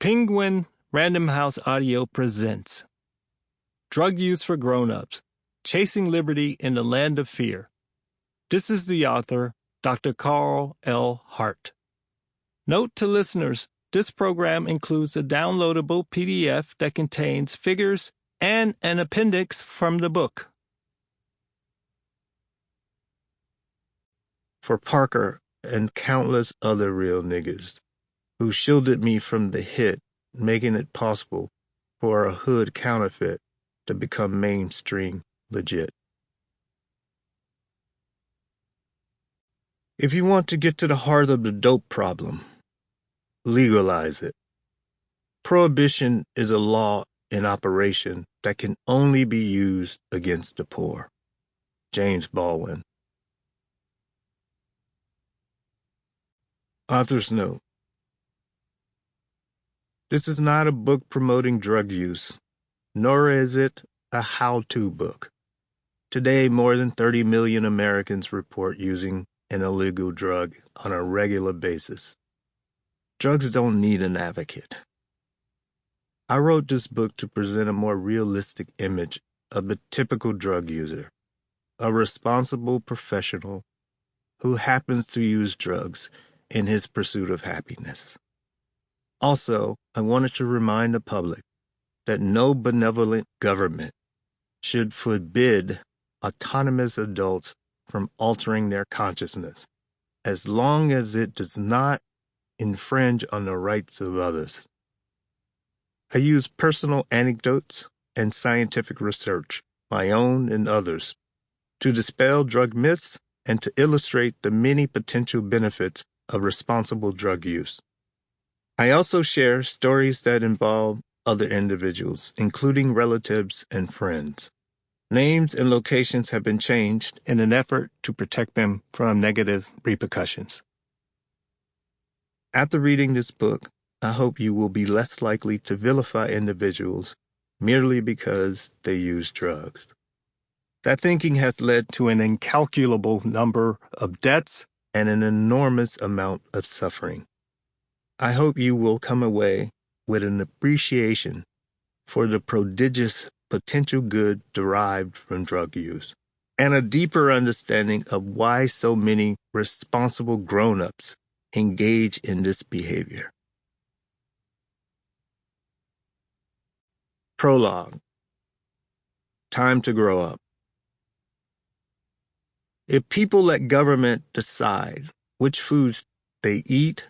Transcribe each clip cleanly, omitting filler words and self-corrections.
Penguin Random House Audio presents Drug Use for Grown-Ups, Chasing Liberty in the Land of Fear. This is the author, Dr. Carl L. Hart. Note to listeners, this program includes a downloadable PDF that contains figures and an appendix from the book. For Parker and countless other real niggas who shielded me from the hit, making it possible for a hood counterfeit to become mainstream legit. If you want to get to the heart of the dope problem, legalize it. Prohibition is a law in operation that can only be used against the poor. James Baldwin. Author's note. This is not a book promoting drug use, nor is it a how-to book. Today, more than 30 million Americans report using an illegal drug on a regular basis. Drugs don't need an advocate. I wrote this book to present a more realistic image of the typical drug user, a responsible professional who happens to use drugs in his pursuit of happiness. Also, I wanted to remind the public that no benevolent government should forbid autonomous adults from altering their consciousness, as long as it does not infringe on the rights of others. I use personal anecdotes and scientific research, my own and others, to dispel drug myths and to illustrate the many potential benefits of responsible drug use. I also share stories that involve other individuals, including relatives and friends. Names and locations have been changed in an effort to protect them from negative repercussions. After reading this book, I hope you will be less likely to vilify individuals merely because they use drugs. That thinking has led to an incalculable number of deaths and an enormous amount of suffering. I hope you will come away with an appreciation for the prodigious potential good derived from drug use, and a deeper understanding of why so many responsible grown-ups engage in this behavior. Prologue. Time to grow up. If people let government decide which foods they eat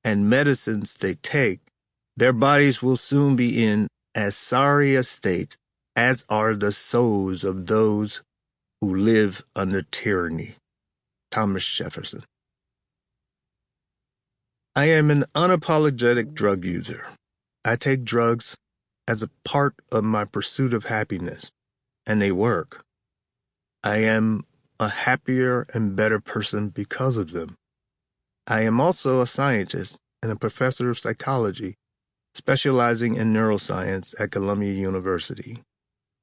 and medicines they take, their bodies will soon be in as sorry a state as are the souls of those who live under tyranny. Thomas Jefferson. I am an unapologetic drug user. I take drugs as a part of my pursuit of happiness, and they work. I am a happier and better person because of them. I am also a scientist and a professor of psychology, specializing in neuroscience at Columbia University,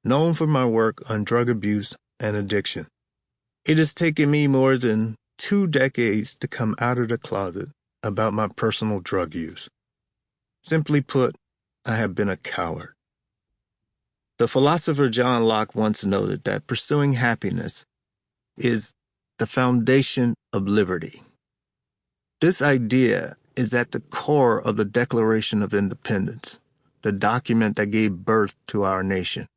known for my work on drug abuse and addiction. It has taken me more than 2 decades to come out of the closet about my personal drug use. Simply put, I have been a coward. The philosopher John Locke once noted that pursuing happiness is the foundation of liberty. This idea is at the core of the Declaration of Independence, the document that gave birth to our nation.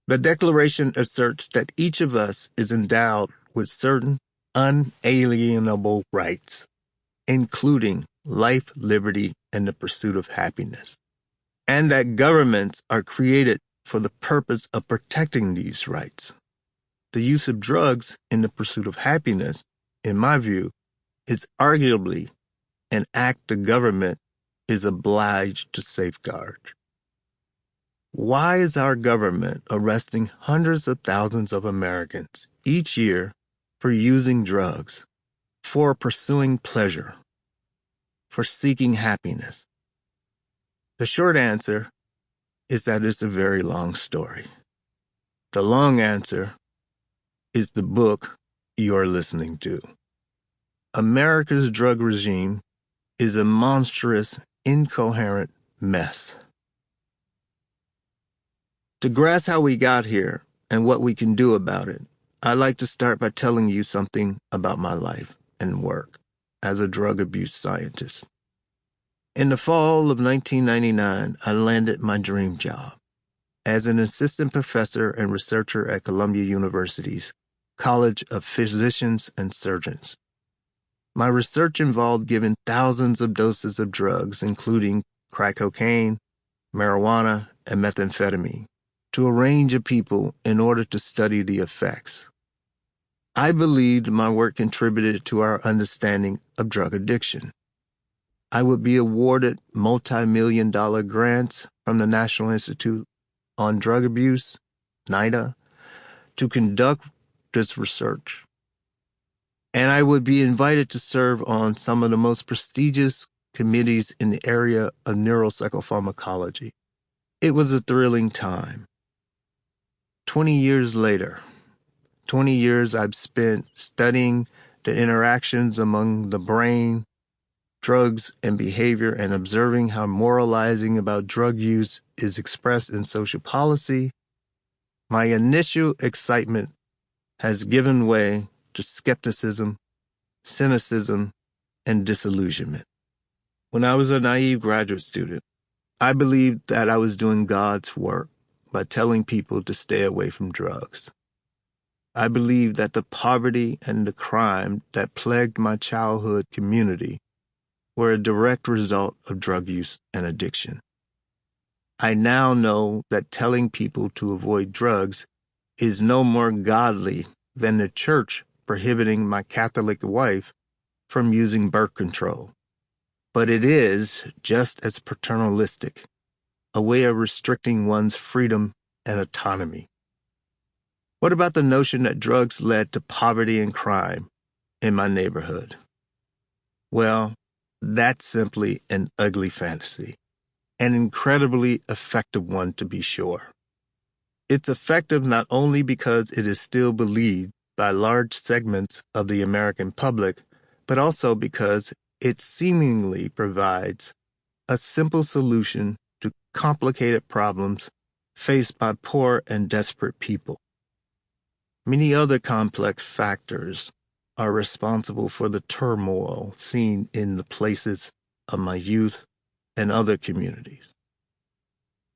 The Declaration asserts that each of us is endowed with certain unalienable rights, including life, liberty, and the pursuit of happiness, and that governments are created for the purpose of protecting these rights. The use of drugs in the pursuit of happiness, in my view, is arguably an act the government is obliged to safeguard. Why is our government arresting hundreds of thousands of Americans each year for using drugs, for pursuing pleasure, for seeking happiness? The short answer is that it's a very long story. The long answer is the book you're listening to. America's drug regime is a monstrous, incoherent mess. To grasp how we got here and what we can do about it, I'd like to start by telling you something about my life and work as a drug abuse scientist. In the fall of 1999, I landed my dream job as an assistant professor and researcher at Columbia University's College of Physicians and Surgeons. My research involved giving thousands of doses of drugs, including crack cocaine, marijuana, and methamphetamine, to a range of people in order to study the effects. I believed my work contributed to our understanding of drug addiction. I would be awarded multi-million-dollar grants from the National Institute on Drug Abuse, NIDA, to conduct this research. And I would be invited to serve on some of the most prestigious committees in the area of neuropsychopharmacology. It was a thrilling time. 20 years later, 20 years I've spent studying the interactions among the brain, drugs, and behavior, and observing how moralizing about drug use is expressed in social policy. My initial excitement has given way to skepticism, cynicism, and disillusionment. When I was a naive graduate student, I believed that I was doing God's work by telling people to stay away from drugs. I believed that the poverty and the crime that plagued my childhood community were a direct result of drug use and addiction. I now know that telling people to avoid drugs is no more godly than the church prohibiting my Catholic wife from using birth control. But it is just as paternalistic, a way of restricting one's freedom and autonomy. What about the notion that drugs led to poverty and crime in my neighborhood? Well, that's simply an ugly fantasy, an incredibly effective one to be sure. It's effective not only because it is still believed by large segments of the American public, but also because it seemingly provides a simple solution to complicated problems faced by poor and desperate people. Many other complex factors are responsible for the turmoil seen in the places of my youth and other communities.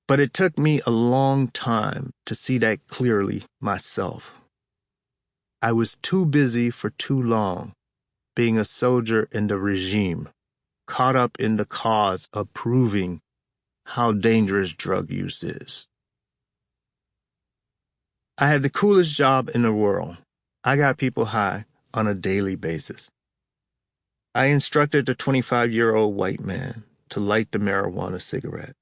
But it took me a long time to see that clearly myself. I was too busy for too long being a soldier in the regime, caught up in the cause of proving how dangerous drug use is. I had the coolest job in the world. I got people high on a daily basis. I instructed the 25-year-old white man to light the marijuana cigarette,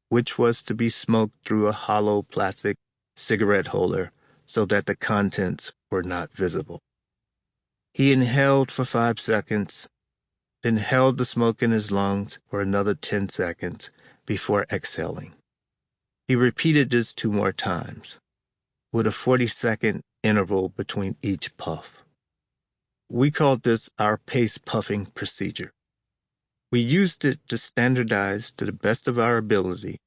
which was to be smoked through a hollow plastic cigarette holder so that the contents were not visible. He inhaled for 5 seconds, then held the smoke in his lungs for another 10 seconds before exhaling. He repeated this 2 more times, with a 40-second interval between each puff. We called this our pace puffing procedure. We used it to standardize to the best of our ability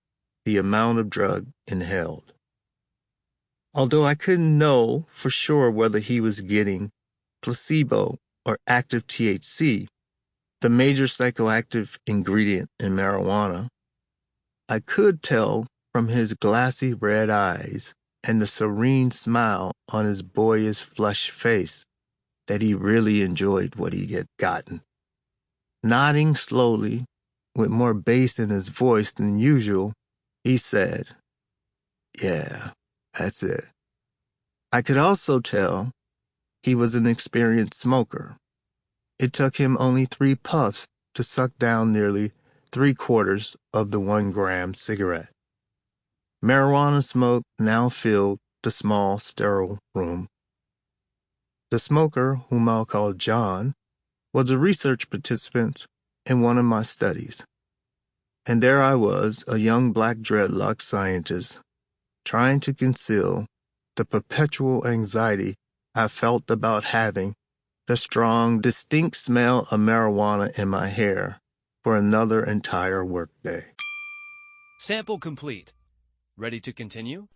the amount of drug inhaled. Although I couldn't know for sure whether he was getting placebo or active THC, the major psychoactive ingredient in marijuana, I could tell from his glassy red eyes and the serene smile on his boyish flushed face that he really enjoyed what he had gotten. Nodding slowly, with more bass in his voice than usual, he said, "Yeah, that's it." I could also tell he was an experienced smoker. It took him only 3 puffs to suck down nearly 3/4 of the 1-gram cigarette. Marijuana smoke now filled the small, sterile room. The smoker, whom I'll call John, was a research participant in one of my studies. And there I was, a young black dreadlock scientist, trying to conceal the perpetual anxiety I felt about having the strong, distinct smell of marijuana in my hair for another entire workday. Sample complete. Ready to continue?